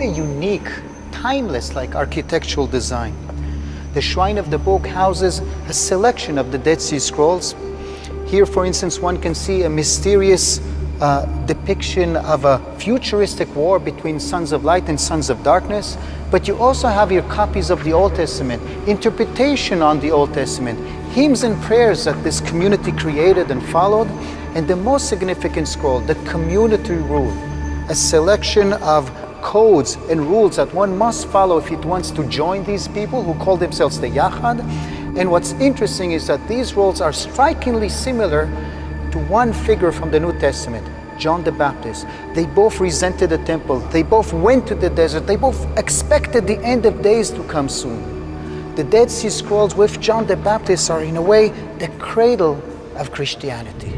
a unique, timeless like architectural design. The Shrine of the Book houses a selection of the Dead Sea Scrolls. Here, for instance, one can see a mysterious depiction of a futuristic war between sons of light and sons of darkness. But you also have here copies of the Old Testament, interpretation on the Old Testament, hymns and prayers that this community created and followed, and the most significant scroll, the community rule, a selection of codes and rules that one must follow if it wants to join these people who call themselves the Yachad. And what's interesting is that these rules are strikingly similar to one figure from the New Testament, John the Baptist. They both resented the temple. They both went to the desert. They both expected the end of days to come soon. The Dead Sea Scrolls with John the Baptist are in a way the cradle of Christianity.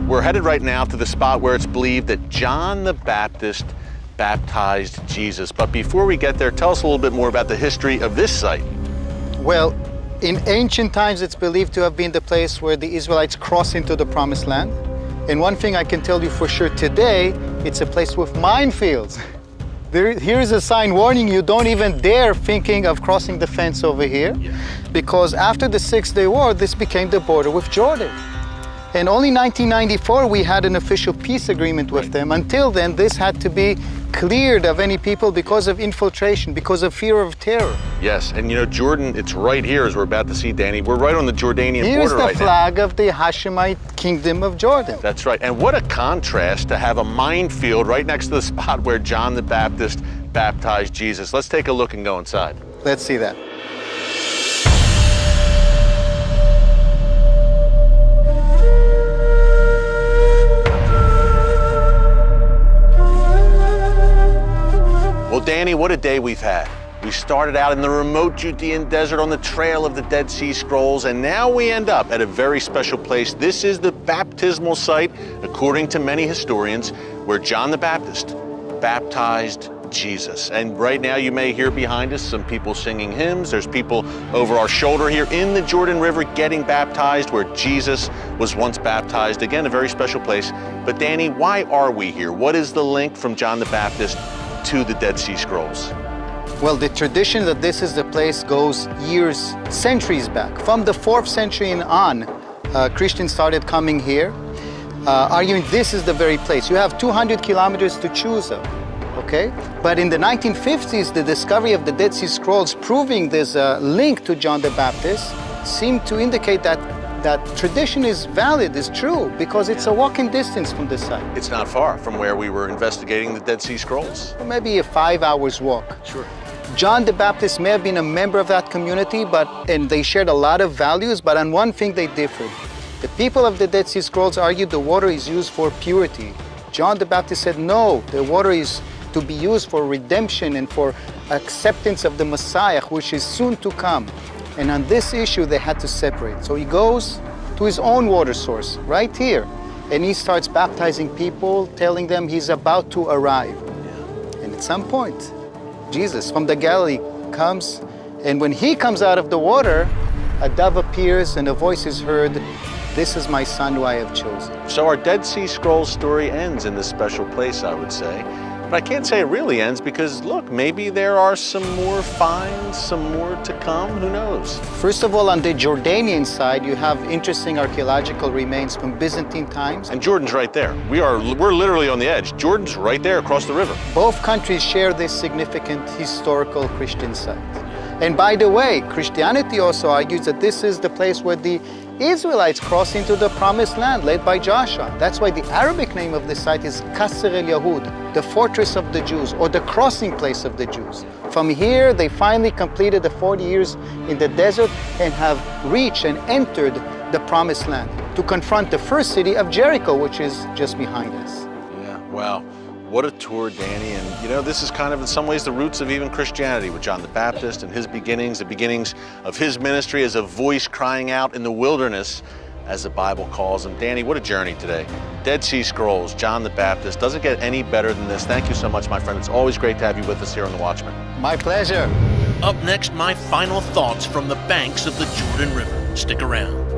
We're headed right now to the spot where it's believed that John the Baptist baptized Jesus. But before we get there, tell us a little bit more about the history of this site. Well, in ancient times, it's believed to have been the place where the Israelites crossed into the Promised Land. And one thing I can tell you for sure today, it's a place with minefields. Here is a sign warning you, don't even dare thinking of crossing the fence over here, because after the Six-Day War, this became the border with Jordan. And only in 1994 we had an official peace agreement with them. Until then, this had to be cleared of any people because of infiltration, because of fear of terror. Yes, and you know, Jordan, it's right here as we're about to see, Danny. We're right on the Jordanian border right now. Here's the flag of the Hashemite Kingdom of Jordan. That's right, and what a contrast to have a minefield right next to the spot where John the Baptist baptized Jesus. Let's take a look and go inside. Let's see that. Well, Danny, what a day we've had. We started out in the remote Judean desert on the trail of the Dead Sea Scrolls, and now we end up at a very special place. This is the baptismal site, according to many historians, where John the Baptist baptized Jesus. And right now you may hear behind us some people singing hymns. There's people over our shoulder here in the Jordan River getting baptized, where Jesus was once baptized. Again, a very special place. But Danny, why are we here? What is the link from John the Baptist to the Dead Sea Scrolls? Well, the tradition that this is the place goes years, centuries back. From the 4th century and on, Christians started coming here, arguing this is the very place. You have 200 kilometers to choose of, okay? But in the 1950s, the discovery of the Dead Sea Scrolls proving there's a link to John the Baptist seemed to indicate that tradition is valid, is true, because it's a walking distance from the site. It's not far from where we were investigating the Dead Sea Scrolls. Maybe a 5 hours walk. Sure. John the Baptist may have been a member of that community, and they shared a lot of values, but on one thing they differed. The people of the Dead Sea Scrolls argued the water is used for purity. John the Baptist said, no, the water is to be used for redemption and for acceptance of the Messiah, which is soon to come. And on this issue, they had to separate. So he goes to his own water source, right here, and he starts baptizing people, telling them he's about to arrive. And at some point, Jesus from the Galilee comes, and when he comes out of the water, a dove appears and a voice is heard, "This is my son who I have chosen." So our Dead Sea Scrolls story ends in this special place, I would say. But I can't say it really ends because, look, maybe there are some more finds, some more to come, who knows? First of all, on the Jordanian side, you have interesting archaeological remains from Byzantine times. And Jordan's right there. We're literally on the edge. Jordan's right there across the river. Both countries share this significant historical Christian site. And by the way, Christianity also argues that this is the place where the Israelites crossed into the Promised Land led by Joshua. That's why the Arabic name of the site is Qasr el-Yahud, the fortress of the Jews, or the crossing place of the Jews. From here, they finally completed the 40 years in the desert and have reached and entered the Promised Land to confront the first city of Jericho, which is just behind us. Yeah, wow. What a tour, Danny. And you know, this is kind of in some ways the roots of even Christianity with John the Baptist and his beginnings, the beginnings of his ministry as a voice crying out in the wilderness, as the Bible calls him. Danny, what a journey today. Dead Sea Scrolls, John the Baptist. Doesn't get any better than this. Thank you so much, my friend. It's always great to have you with us here on The Watchman. My pleasure. Up next, my final thoughts from the banks of the Jordan River. Stick around.